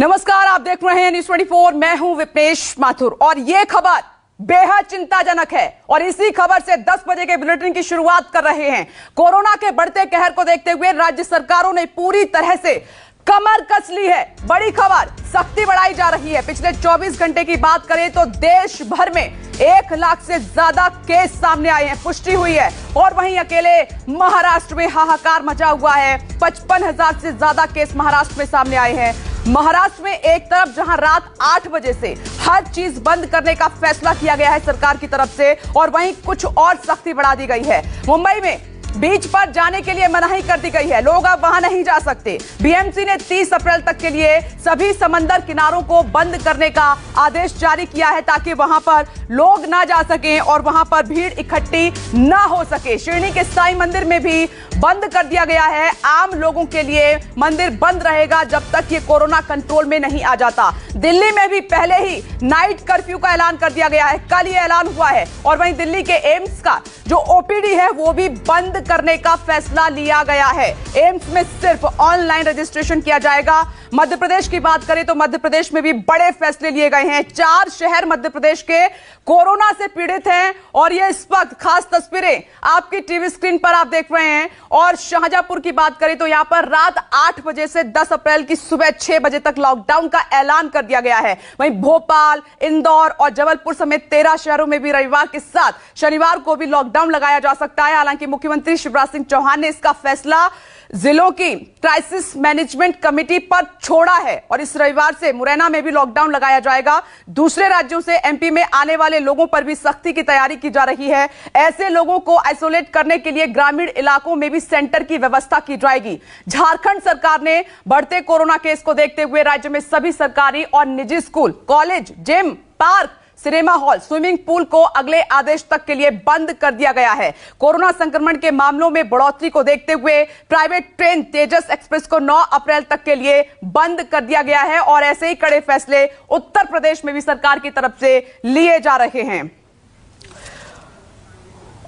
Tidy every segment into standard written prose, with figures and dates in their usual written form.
नमस्कार, आप देख रहे हैं न्यूज़ 24। मैं हूं विपनेश माथुर और यह खबर बेहद चिंताजनक है और इसी खबर से 10 बजे के बुलेटिन की शुरुआत कर रहे हैं। कोरोना के बढ़ते कहर को देखते हुए राज्य सरकारों ने पूरी तरह से कमर कस ली है। बड़ी खबर, सख्ती बढ़ाई जा रही है। पिछले 24 घंटे की बात करें तो देश भर में 1 लाख से ज्यादा केस सामने आए हैं, पुष्टि हुई है। और वहीं अकेले महाराष्ट्र में हाहाकार मचा हुआ है। 55,000 से ज्यादा केस महाराष्ट्र में सामने आए हैं। महाराष्ट्र में एक तरफ जहां रात 8 बजे से हर चीज बंद करने का फैसला किया गया है सरकार की तरफ से, और वहीं कुछ और सख्ती बढ़ा दी गई है। मुंबई में बीच पर जाने के लिए मनाही कर दी गई है, लोग अब वहां नहीं जा सकते। बीएमसी ने 30 अप्रैल तक के लिए सभी समंदर किनारों को बंद करने का आदेश जारी किया है ताकि वहां पर लोग ना जा सकें और वहां पर भीड़ इकट्ठी ना हो सके। शिरडी के साईं मंदिर में भी बंद कर दिया गया है। आम लोगों के लिए मंदिर बंद रहेगा जब तक ये कोरोना कंट्रोल में नहीं आ जाता। दिल्ली में भी पहले ही नाइट कर्फ्यू का ऐलान कर दिया गया है, कल ये ऐलान हुआ है। और वहीं दिल्ली के एम्स का जो ओपीडी है वो भी बंद करने का फैसला लिया गया है। एम्स में सिर्फ ऑनलाइन रजिस्ट्रेशन किया जाएगा। मध्य प्रदेश की बात करें तो मध्य प्रदेश में भी बड़े फैसले लिए गए हैं। 4 शहर मध्य प्रदेश के कोरोना से पीड़ित हैं और ये इस वक्त खास तस्वीरें आपकी टीवी स्क्रीन पर आप देख रहे हैं। और शाहजहांपुर की बात करें तो यहां पर रात 8 बजे से 10 अप्रैल की सुबह 6 बजे तक लॉकडाउन का ऐलान कर दिया गया है। वहीं भोपाल, इंदौर और जबलपुर समेत 13 शहरों में भी रविवार के साथ शनिवार को भी लॉकडाउन लगाया जा सकता है। हालांकि मुख्यमंत्री शिवराज सिंह चौहान ने इसका फैसला जिलों की क्राइसिस मैनेजमेंट कमेटी पर छोड़ा है और इस रविवार से मुरैना में भी लॉकडाउन लगाया जाएगा। दूसरे राज्यों से एमपी में आने वाले लोगों पर भी सख्ती की तैयारी की जा रही है। ऐसे लोगों को आइसोलेट करने के लिए ग्रामीण इलाकों में भी सेंटर की व्यवस्था की जाएगी। झारखंड सरकार ने बढ़ते कोरोना केस को देखते हुए राज्य में सभी सरकारी और निजी school, college, gym, park, cinema hall, swimming pool को अगले आदेश तक के लिए बंद कर दिया गया है। कोरोना संक्रमण के मामलों में बढ़ोतरी को देखते हुए प्राइवेट ट्रेन तेजस एक्सप्रेस को 9 अप्रैल तक के लिए बंद कर दिया गया है। और ऐसे ही कड़े फैसले उत्तर प्रदेश में भी सरकार की तरफ से लिए जा रहे हैं।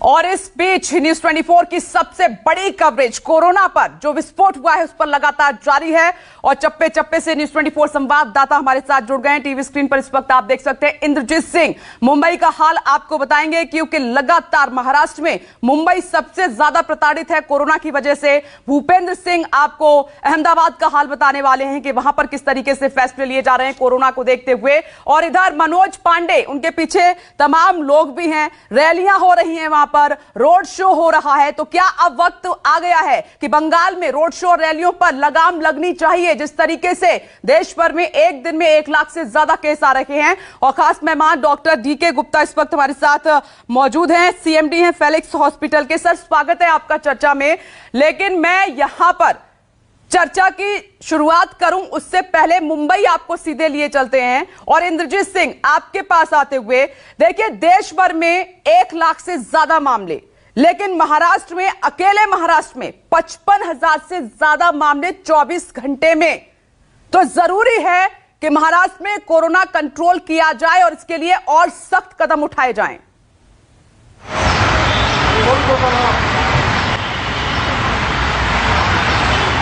और इस बीच न्यूज़ 24 की सबसे बड़ी कवरेज कोरोना पर जो विस्फोट हुआ है उस पर लगातार जारी है और चप्पे चप्पे से न्यूज़ 24 संवाददाता हमारे साथ जुड़ गए हैं। टीवी स्क्रीन पर इस वक्त आप देख सकते हैं इंद्रजीत सिंह मुंबई का हाल आपको बताएंगे, क्योंकि लगातार महाराष्ट्र में मुंबई सबसे ज्यादा प्रताड़ित है कोरोना की वजह से। भूपेंद्र सिंह आपको अहमदाबाद का हाल बताने वाले हैं कि वहां पर किस तरीके से फैसले लिए जा रहे हैं कोरोना को देखते हुए। और इधर मनोज पांडे, उनके पीछे तमाम लोग भी हैं, रैलियां हो रही हैं, वहां पर रोड शो हो रहा है। तो क्या अब वक्त आ गया है कि बंगाल में रोड शो और रैलियों पर लगाम लगनी चाहिए? जिस तरीके से देश भर में एक दिन में 1 लाख से ज्यादा केस आ रहे हैं। और खास मेहमान डॉक्टर डीके गुप्ता इस वक्त हमारे साथ मौजूद हैं, सीएमडी हैं फेलिक्स हॉस्पिटल के। सर, स्वागत है आपका चर्चा में। लेकिन मैं यहां पर चर्चा की शुरुआत करूं उससे पहले मुंबई आपको सीधे लिए चलते हैं और इंद्रजीत सिंह आपके पास आते हुए, देखिए देश भर में 1 लाख से ज्यादा मामले, लेकिन महाराष्ट्र में, अकेले महाराष्ट्र में 55,000 से ज्यादा मामले 24 घंटे में। तो जरूरी है कि महाराष्ट्र में कोरोना कंट्रोल किया जाए और इसके लिए और सख्त कदम उठाए जाएं।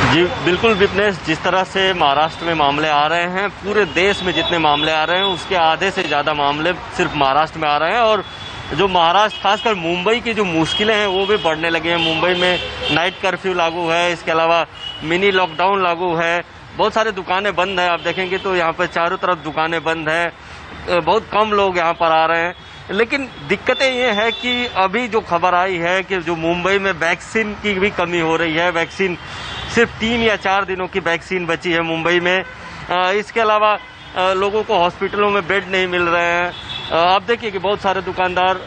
जी बिल्कुल विपनेश, जिस तरह से महाराष्ट्र में मामले आ रहे हैं, पूरे देश में जितने मामले आ रहे हैं उसके आधे से ज़्यादा मामले सिर्फ महाराष्ट्र में आ रहे हैं। और जो महाराष्ट्र, खासकर मुंबई की जो मुश्किलें हैं वो भी बढ़ने लगे हैं। मुंबई में नाइट कर्फ्यू लागू है, इसके अलावा मिनी लॉकडाउन लागू है, बहुत सारे दुकानें बंद हैं। आप देखेंगे तो यहाँ पर चारों तरफ दुकानें बंद हैं, बहुत कम लोग यहाँ पर आ रहे हैं। लेकिन दिक्कतें ये है कि अभी जो खबर आई है कि जो मुंबई में वैक्सीन की भी कमी हो रही है। वैक्सीन सिर्फ 3 या 4 दिनों की वैक्सीन बची है मुंबई में। इसके अलावा लोगों को हॉस्पिटलों में बेड नहीं मिल रहे हैं। आप देखिए कि बहुत सारे दुकानदार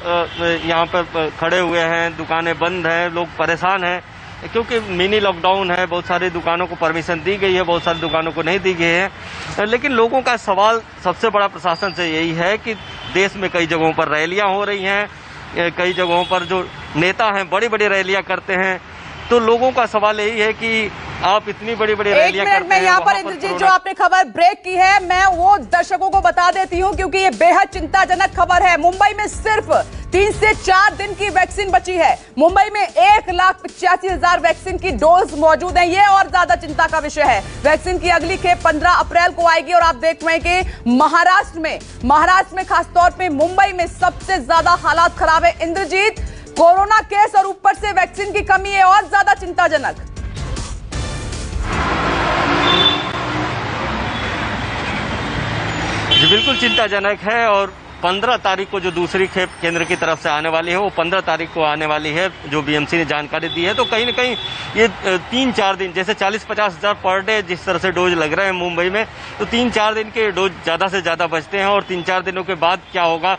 यहाँ पर खड़े हुए हैं, दुकानें बंद हैं, लोग परेशान हैं क्योंकि मिनी लॉकडाउन है। बहुत सारी दुकानों को परमिशन दी गई है, बहुत सारी दुकानों को नहीं दी गई है। लेकिन लोगों का सवाल सबसे बड़ा प्रशासन से यही है कि देश में कई जगहों पर रैलियां हो रही हैं, कई जगहों पर जो नेता हैं बड़ी बड़ी रैलियां करते हैं, तो लोगों का सवाल यही है कि आप इतनी बड़ी बड़ी रैलियां करते हैं। मैं यहाँ पर इंद्रजीत जो आपने खबर ब्रेक की है मैं वो दर्शकों को बता देती हूँ क्योंकि ये बेहद चिंताजनक खबर है। मुंबई में सिर्फ 3 से 4 दिन की वैक्सीन बची है। मुंबई में 1,85,000 वैक्सीन की डोज मौजूद है। ये और ज्यादा चिंता का विषय है। वैक्सीन की अगली खेप 15 अप्रैल को आएगी और आप देख रहे हैं कि महाराष्ट्र में खासतौर पर मुंबई में सबसे ज्यादा हालात खराब है। इंद्रजीत, कोरोना केस और ऊपर से वैक्सीन की कमी है और ज्यादा चिंताजनक। जी बिल्कुल चिंताजनक है। और 15 तारीख को जो दूसरी खेप केंद्र की तरफ से आने वाली है वो 15 तारीख को आने वाली है, जो बीएमसी ने जानकारी दी है। तो कहीं ना कहीं ये 3-4 दिन, जैसे 40-50 हज़ार पर डे जिस तरह से डोज लग रहे हैं मुंबई में, तो 3-4 दिन के डोज ज़्यादा से ज़्यादा बचते हैं। और 3-4 दिनों के बाद क्या होगा,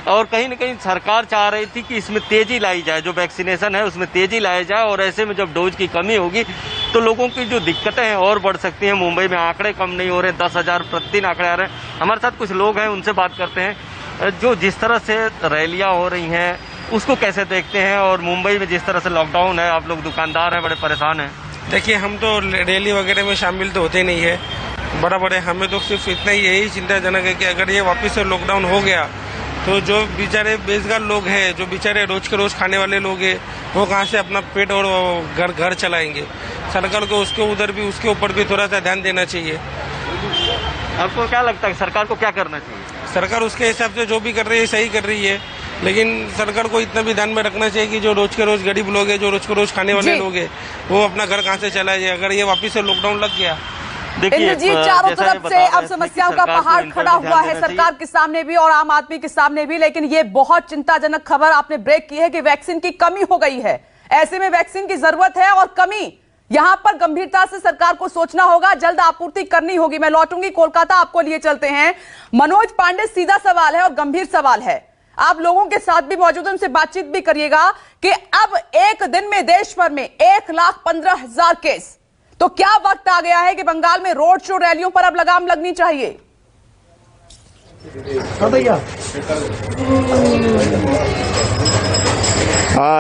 और कहीं ना कहीं सरकार चाह रही थी कि इसमें तेजी लाई जाए, जो वैक्सीनेशन है उसमें तेजी लाई जाए। और ऐसे में जब डोज की कमी होगी तो लोगों की जो दिक्कतें हैं और बढ़ सकती हैं। मुंबई में आंकड़े कम नहीं हो रहे, 10,000 प्रतिदिन आंकड़े आ रहे हैं। हमारे साथ कुछ लोग हैं, उनसे बात करते हैं जो जिस तरह से रैलियां हो रही हैं उसको कैसे देखते हैं, और मुंबई में जिस तरह से लॉकडाउन है, आप लोग दुकानदार हैं, बड़े परेशान हैं। देखिए, हम तो रैली वगैरह में शामिल तो होते नहीं है, बराबर है। हमें तो सिर्फ इतना ही यही चिंताजनक है कि अगर ये वापस से लॉकडाउन हो गया तो जो बेचारे बेरोजगार लोग हैं, जो बेचारे रोज के रोज खाने वाले लोग हैं, वो कहाँ से अपना पेट और घर चलाएंगे। सरकार को उसके ऊपर भी थोड़ा सा ध्यान देना चाहिए। आपको क्या लगता है सरकार को क्या करना चाहिए? सरकार उसके हिसाब से जो भी कर रही है सही कर रही है, लेकिन सरकार को इतना भी ध्यान में रखना चाहिए कि जो रोज के रोज गरीब लोग हैं, जो रोज के रोज खाने वाले लोग हैं, वो अपना घर कहाँ से चलाए। अगर ये वापस से लॉकडाउन लग गया, इंद्रजीत, चारों तरफ से अब समस्याओं का पहाड़ खड़ा हुआ है, सरकार के सामने भी और आम आदमी के सामने भी। लेकिन ये बहुत चिंताजनक खबर आपने ब्रेक की है कि वैक्सीन की कमी हो गई है। ऐसे में वैक्सीन की जरूरत है और कमी, यहां पर गंभीरता से सरकार को सोचना होगा, जल्द आपूर्ति करनी होगी। मैं लौटूंगी कोलकाता, आपको लिए चलते हैं। मनोज पांडे, सीधा सवाल है और गंभीर सवाल है, आप लोगों के साथ भी मौजूद हैं, उनसे बातचीत भी करिएगा कि अब एक दिन में देश भर में 1,15,000 केस, तो क्या वक्त आ गया है कि बंगाल में रोड शो रैलियों पर अब लगाम लगनी चाहिए?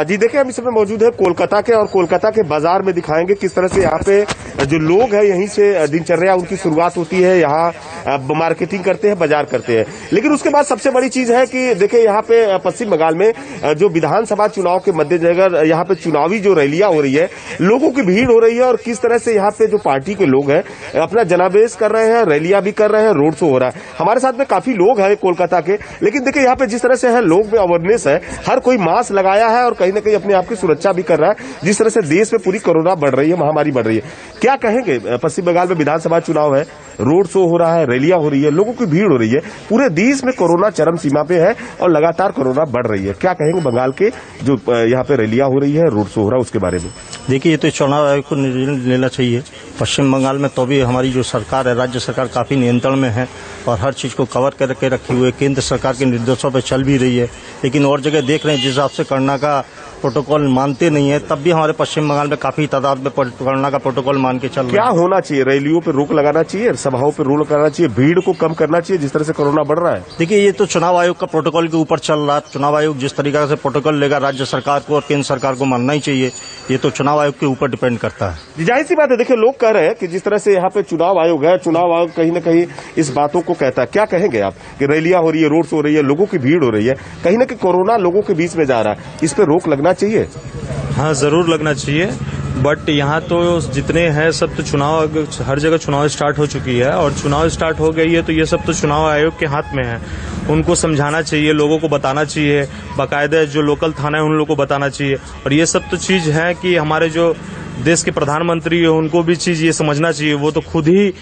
जी देखिए, हम इस समय मौजूद है कोलकाता के, और कोलकाता के बाजार में दिखाएंगे किस तरह से यहाँ पे जो लोग हैं यहीं से दिनचर्या उनकी शुरुआत होती है। यहाँ मार्केटिंग करते हैं, बाजार करते हैं। लेकिन उसके बाद सबसे बड़ी चीज है कि देखिए यहाँ पे पश्चिम बंगाल में जो विधानसभा चुनाव के मद्देनजर यहाँ पे चुनावी जो रैलियां हो रही है, लोगों की भीड़ हो रही है, और किस तरह से यहाँ पे जो पार्टी के लोग हैं अपना जनादेश कर रहे हैं, रैलियां भी कर रहे हैं, रोड शो हो रहा है। हमारे साथ में काफी लोग हैं कोलकाता के, लेकिन देखिए यहाँ पे जिस तरह से है, लोग में अवेयरनेस है, हर कोई मास्क लगाया है और कहीं ना कहीं अपने आप की सुरक्षा भी कर रहा है। जिस तरह से देश में पूरी कोरोना बढ़ रही है, महामारी बढ़ रही है, क्या कहेंगे? पश्चिम बंगाल में विधानसभा चुनाव है, रोड शो हो रहा है, रैलियां हो रही है, लोगों की भीड़ हो रही है, पूरे देश में कोरोना चरम सीमा पे है और लगातार कोरोना बढ़ रही है। क्या कहेंगे बंगाल के जो यहाँ पे रैलियां हो रही है, रोड शो हो रहा है, उसके बारे में? देखिए, ये तो चुनाव आयोग को निर्णय लेना चाहिए। पश्चिम बंगाल में तो भी हमारी जो सरकार है, राज्य सरकार काफी नियंत्रण में है और हर चीज को कवर करके रखी हुई है, केंद्र सरकार के निर्देशों पर चल भी रही है। लेकिन और जगह देख रहे हैं जिस हिसाब से कोरोना का प्रोटोकॉल मानते नहीं है, तब भी हमारे पश्चिम बंगाल में काफी तादाद में कोरोना का प्रोटोकॉल मान के चल रहा है। क्या होना चाहिए? रैलियों पर रोक लगाना चाहिए, सभाओं पर रोक लगाना चाहिए, भीड़ को कम करना चाहिए जिस तरह से कोरोना बढ़ रहा है? देखिए, ये तो चुनाव आयोग का प्रोटोकॉल के ऊपर चल रहा है। चुनाव आयोग जिस तरीके से प्रोटोकॉल लेगा, राज्य सरकार को और केंद्र सरकार को मानना ही चाहिए। ये तो चुनाव आयोग के ऊपर डिपेंड करता है। जाहिर सी बात है, देखिए लोग कह रहे हैं कि जिस तरह से यहाँ पे चुनाव आयोग है, चुनाव आयोग कहीं न कहीं इस बातों को कहता है। क्या कहेंगे आप कि रैलियां हो रही है, रोड शो हो रही है, लोगों की भीड़ हो रही है, कहीं न कहीं कोरोना लोगों के बीच में जा रहा है, इस पर रोक लगना चाहिए? हाँ, जरूर लगना चाहिए, बट यहाँ तो जितने हैं सब तो चुनाव, हर जगह चुनाव स्टार्ट हो चुकी है और चुनाव स्टार्ट हो गई है, तो ये सब तो चुनाव आयोग के हाथ में है। उनको समझाना चाहिए, लोगों को बताना चाहिए, बाकायदा जो लोकल थाना है उन लोगों को बताना चाहिए। और ये सब तो चीज है कि हमारे जो देश के प्रधानमंत्री है उनको भी चीज ये समझना चाहिए। वो तो खुद ही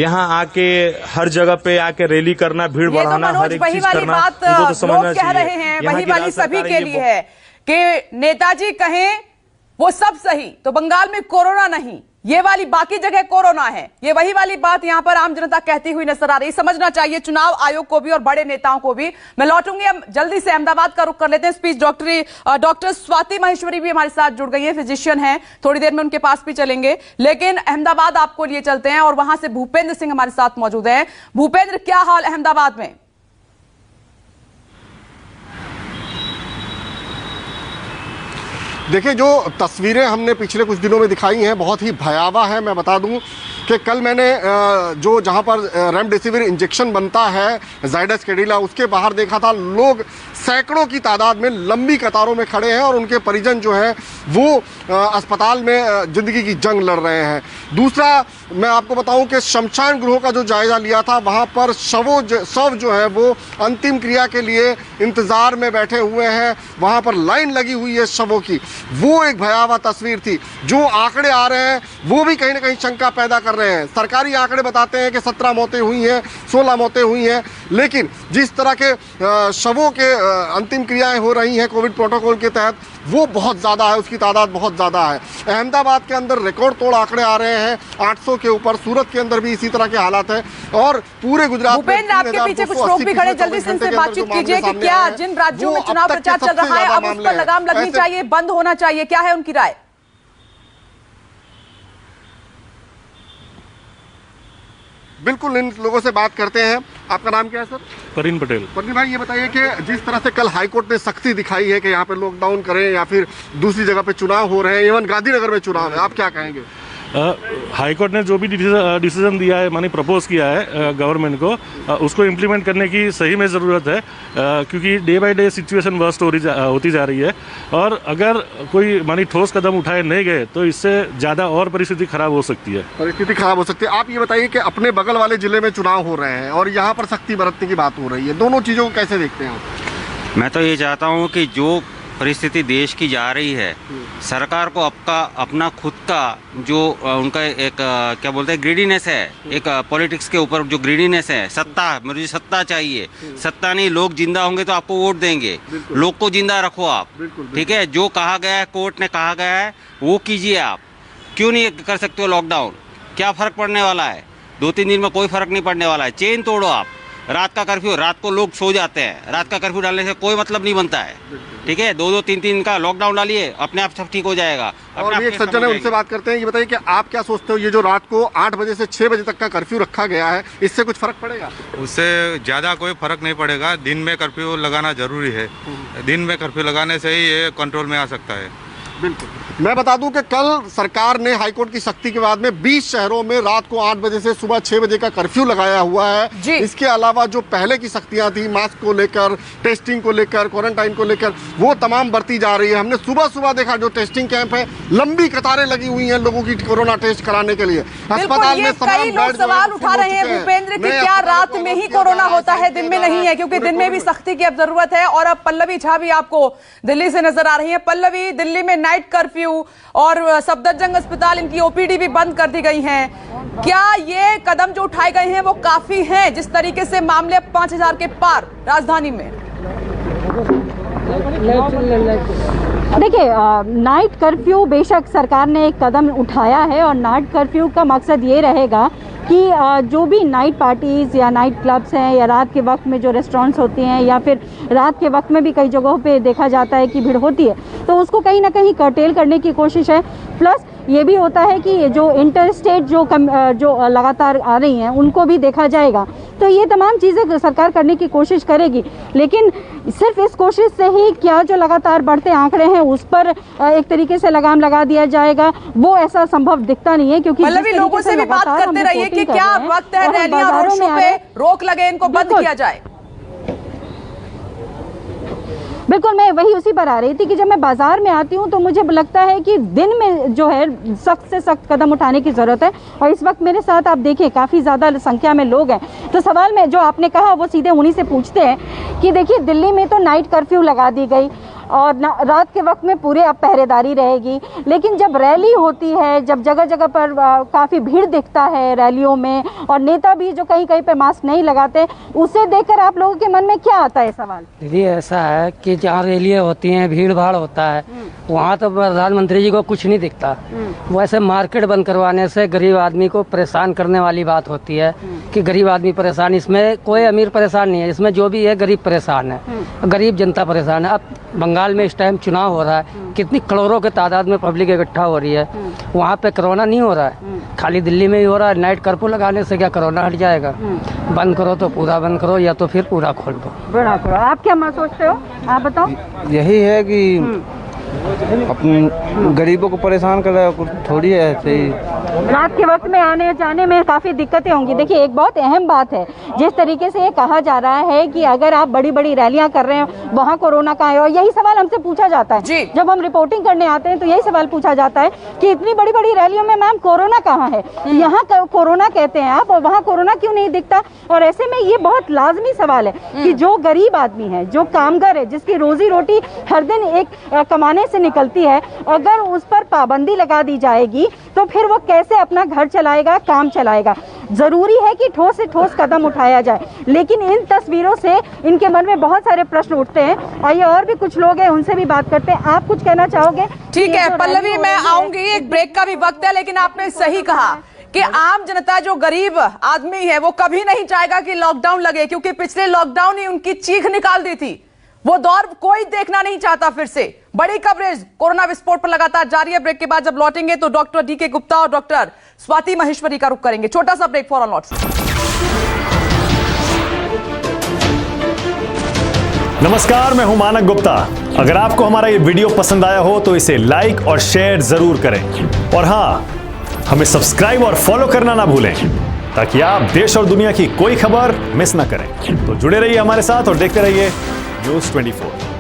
यहाँ आके हर जगह पे आके रैली करना, भीड़ बढ़ाना, हर एक चीज करना, उनको तो समझना चाहिए। कह रहे हैं वही वाली सभी के लिए है कि नेताजी कहें वो सब सही, तो बंगाल में कोरोना नहीं, ये वाली बाकी जगह कोरोना है। ये वही वाली बात यहां पर आम जनता कहती हुई नजर आ रही। समझना चाहिए चुनाव आयोग को भी और बड़े नेताओं को भी। मैं लौटूंगी, हम जल्दी से अहमदाबाद का रुख कर लेते हैं। स्पीच डॉक्टर स्वाति महेश्वरी भी हमारे साथ जुड़ गई है, फिजिशियन है, थोड़ी देर में उनके पास भी चलेंगे। लेकिन अहमदाबाद आपको लिए चलते हैं और वहां से भूपेंद्र सिंह हमारे साथ मौजूद है। भूपेंद्र, क्या हाल अहमदाबाद में? देखिए, जो तस्वीरें हमने पिछले कुछ दिनों में दिखाई हैं बहुत ही भयावह है। मैं बता दूं कि कल मैंने जो जहां पर रेमडेसिविर इंजेक्शन बनता है जाइडस कैडिला, उसके बाहर देखा था लोग सैकड़ों की तादाद में लंबी कतारों में खड़े हैं और उनके परिजन जो है वो अस्पताल में जिंदगी की जंग लड़ रहे हैं। दूसरा, मैं आपको बताऊं कि शमशान गृहों का जो जायजा लिया था, वहां पर शव जो है वो अंतिम क्रिया के लिए इंतजार में बैठे हुए हैं, वहां पर लाइन लगी हुई है शवों की। वो एक भयावह तस्वीर थी। जो आंकड़े आ रहे हैं वो भी कहीं ना कहीं शंका पैदा कर रहे हैं। सरकारी आंकड़े बताते हैं कि 17 मौतें हुई हैं, 16 मौतें हुई हैं, लेकिन जिस तरह के शवों के अंतिम क्रियाएं हो रही हैं कोविड प्रोटोकॉल के तहत, वो बहुत ज़्यादा है, उसकी तादाद बहुत ज़्यादा है। अहमदाबाद के अंदर रिकॉर्ड तोड़ आंकड़े आ रहे हैं, 800 के ऊपर। सूरत के अंदर भी इसी तरह के हालात हैं और पूरे गुजरात में। भूपेंद्र, आपके पीछे कुछ लोग भी खड़े, जल्दी से इनसे बातचीत कीजिए कि क्या जिन राज्यों में चुनाव प्रचार चल रहा है अब उस पर लगाम लगनी चाहिए, बंद होना चाहिए, क्या है उनकी राय? बिल्कुल, इन लोगों से बात करते हैं। आपका नाम क्या है सर? करीन पटेल। परवीन भाई, ये बताइए कि जिस तरह से कल हाईकोर्ट ने सख्ती दिखाई है कि यहाँ पे लॉकडाउन करें या फिर दूसरी जगह पे चुनाव हो रहे हैं, इवन गांधीनगर में चुनाव है, आप क्या कहेंगे? हाईकोर्ट ने जो भी डिसीजन दिया है, मानी प्रपोज किया है गवर्नमेंट को, उसको इम्प्लीमेंट करने की सही में ज़रूरत है, क्योंकि day by day situation worst होती जा रही है और अगर कोई मानी ठोस कदम उठाए नहीं गए तो इससे ज़्यादा और परिस्थिति खराब हो सकती है। परिस्थिति खराब हो सकती है। आप ये बताइए कि अपने बगल वाले जिले में चुनाव हो रहे हैं और यहाँ पर सख्ती बरतने की बात हो रही है, दोनों चीज़ों को कैसे देखते हैं आप? मैं तो ये चाहता हूँ कि जो परिस्थिति देश की जा रही है, सरकार को अपना खुद का जो उनका एक क्या बोलते हैं ग्रीडीनेस है, एक पॉलिटिक्स के ऊपर जो ग्रीडीनेस है, सत्ता, मुझे सत्ता चाहिए, सत्ता नहीं, लोग जिंदा होंगे तो आपको वोट देंगे, लोग को जिंदा रखो आप, ठीक है? जो कहा गया है, कोर्ट ने कहा गया है वो कीजिए आप। क्यों नहीं कर सकते हो लॉकडाउन? क्या फ़र्क पड़ने वाला है? 2-3 दिन में कोई फ़र्क नहीं पड़ने वाला है। चेन तोड़ो आप। रात का कर्फ्यू, रात को लोग सो जाते हैं, रात का कर्फ्यू डालने से कोई मतलब नहीं बनता है, ठीक है? 2-2, 3-3 का लॉकडाउन डालिए, अपने आप सब ठीक हो जाएगा। और एक सज्जन है, उनसे बात करते हैं। ये बताइए कि आप क्या सोचते हो, ये जो रात को 8 बजे से 6 बजे तक का कर्फ्यू रखा गया है, इससे कुछ फर्क पड़ेगा? उससे ज़्यादा कोई फर्क नहीं पड़ेगा। दिन में कर्फ्यू लगाना जरूरी है, दिन में कर्फ्यू लगाने से ही ये कंट्रोल में आ सकता है। बिल्कुल। मैं बता दूं कि कल सरकार ने हाईकोर्ट की सख्ती के बाद में 20 शहरों में रात को 8 बजे से सुबह 6 बजे का कर्फ्यू लगाया हुआ है। इसके अलावा जो पहले की सख्तियां थी, मास्क को लेकर, टेस्टिंग को लेकर, क्वारंटाइन को लेकर, वो तमाम बढ़ती जा रही है। हमने सुबह सुबह देखा जो टेस्टिंग कैंप है, लंबी कतारें लगी हुई हैं लोगों की कोरोना टेस्ट कराने के लिए। अस्पताल में कई लोग सवाल उठा रहे हैं भूपेंद्र कि क्या रात में ही कोरोना होता है, दिन में नहीं है? क्योंकि दिन में भी सख्ती की अब जरूरत है। और अब पल्लवी झा भी आपको दिल्ली से नजर आ रही है। पल्लवी, दिल्ली में नाइट कर्फ्यू और सफदरजंग अस्पताल, इनकी ओपीडी भी बंद कर दी गई हैं। क्या ये कदम जो उठाए गए हैं वो काफी हैं, जिस तरीके से मामले 5000 के पार राजधानी में? देखिए, नाइट कर्फ्यू बेशक सरकार ने एक कदम उठाया है और नाइट कर्फ्यू का मकसद ये रहेगा कि जो भी नाइट पार्टीज़ या नाइट क्लब्स हैं या रात के वक्त में जो रेस्टोरेंट्स होती हैं या फिर रात के वक्त में भी कई जगहों पे देखा जाता है कि भीड़ होती है, तो उसको कहीं ना कहीं कर्टेल करने की कोशिश है। प्लस ये भी होता है कि जो इंटर स्टेट जो लगातार आ रही हैं उनको भी देखा जाएगा। तो ये तमाम चीज़ें सरकार करने की कोशिश करेगी, लेकिन सिर्फ इस कोशिश से ही क्या जो लगातार बढ़ते आंकड़े हैं उस पर एक तरीके से लगाम लगा दिया जाएगा, वो ऐसा संभव दिखता नहीं है। क्योंकि लोगों से भी बात करते रहिए कि क्या वक्त है रैलियां रोड शो पे रोक लगे, इनको बंद किया जाए। बिल्कुल, मैं वही उसी पर आ रही थी कि जब मैं बाजार में आती हूँ तो मुझे लगता है कि दिन में जो है सख्त से सख्त कदम उठाने की ज़रूरत है। और इस वक्त मेरे साथ आप देखिए काफ़ी ज़्यादा संख्या में लोग हैं। तो सवाल में जो आपने कहा वो सीधे उन्हीं से पूछते हैं कि देखिए, दिल्ली में तो नाइट कर्फ्यू लगा दी गई और रात के वक्त में पूरे अब पहरेदारी रहेगी, लेकिन जब रैली होती है, जब जगह जगह पर काफ़ी भीड़ दिखता है रैलियों में और नेता भी जो कहीं कहीं पे मास्क नहीं लगाते, उसे देखकर आप लोगों के मन में क्या आता है सवाल? दीदी, ऐसा है कि जहाँ रैलियाँ होती हैं, भीड़ भाड़ होता है, वहाँ तो प्रधानमंत्री जी को कुछ नहीं दिखता। वैसे मार्केट बंद करवाने से गरीब आदमी को परेशान करने वाली बात होती है कि गरीब आदमी परेशान। इसमें कोई अमीर परेशान नहीं है, इसमें जो भी है गरीब परेशान है, गरीब जनता परेशान है। अब बंगाल में इस टाइम चुनाव हो रहा है, कितनी करोड़ों के तादाद में पब्लिक इकट्ठा हो रही है, वहाँ पे कोरोना नहीं हो रहा है, खाली दिल्ली में ही हो रहा है। नाइट कर्फ्यू लगाने से क्या कोरोना हट जाएगा? बंद करो तो पूरा बंद करो या तो फिर पूरा खोल दो। बड़ा करो। आप क्या सोचते हो, आप बताओ? यही है कि अपन गरीबों को परेशान कर रहा है, कुछ थोड़ी है ऐसे ही। रात के वक्त में आने जाने में काफ़ी दिक्कतें होंगी। देखिए एक बहुत अहम बात है, जिस तरीके से ये कहा जा रहा है कि अगर आप बड़ी बड़ी रैलियां कर रहे हैं वहाँ कोरोना कहाँ है, और यही सवाल हमसे पूछा जाता है जब हम रिपोर्टिंग करने आते हैं, तो यही सवाल पूछा जाता है कि इतनी बड़ी बड़ी रैलियों में मैम कोरोना कहाँ है, यहाँ कोरोना कहते हैं आप और वहाँ कोरोना क्यों नहीं दिखता। और ऐसे में ये बहुत लाजमी सवाल है कि जो गरीब आदमी है, जो कामगार है, जिसकी रोजी रोटी हर दिन एक कमाने से निकलती है, अगर उस पर पाबंदी लगा दी जाएगी तो फिर वो कैसे अपना घर चलाएगा, काम चलाएगा। जरूरी है कि ठोस से ठोस कदम उठाया जाए, लेकिन इन तस्वीरों से इनके मन में बहुत सारे प्रश्न उठते हैं। आइए और भी कुछ लोग हैं, उनसे भी बात करते हैं। आप कुछ कहना चाहोगे? ठीक है पल्लवी, मैं आऊंगी, एक ब्रेक का भी वक्त है, लेकिन आपने सही कहा कि आम जनता जो गरीब आदमी है वो कभी नहीं चाहेगा कि लॉकडाउन लगे, क्योंकि पिछले लॉकडाउन ही उनकी चीख निकाल दी थी। वो दौर कोई देखना नहीं चाहता फिर से। बड़ी कवरेज कोरोना विस्फोट पर लगातार जारी है। ब्रेक के बाद जब लौटेंगे तो डॉक्टर डीके गुप्ता और डॉक्टर स्वाति महेश्वरी का रुख करेंगे। छोटा सा ब्रेक, फॉर ऑन लॉट्स। नमस्कार, मैं हूं मानक गुप्ता। अगर आपको हमारा ये वीडियो पसंद आया हो तो इसे लाइक और शेयर जरूर करें, और हां, हमें सब्सक्राइब और फॉलो करना ना भूलें ताकि आप देश और दुनिया की कोई खबर मिस ना करें। तो जुड़े रहिए हमारे साथ और देखते रहिए न्यूज़ 24।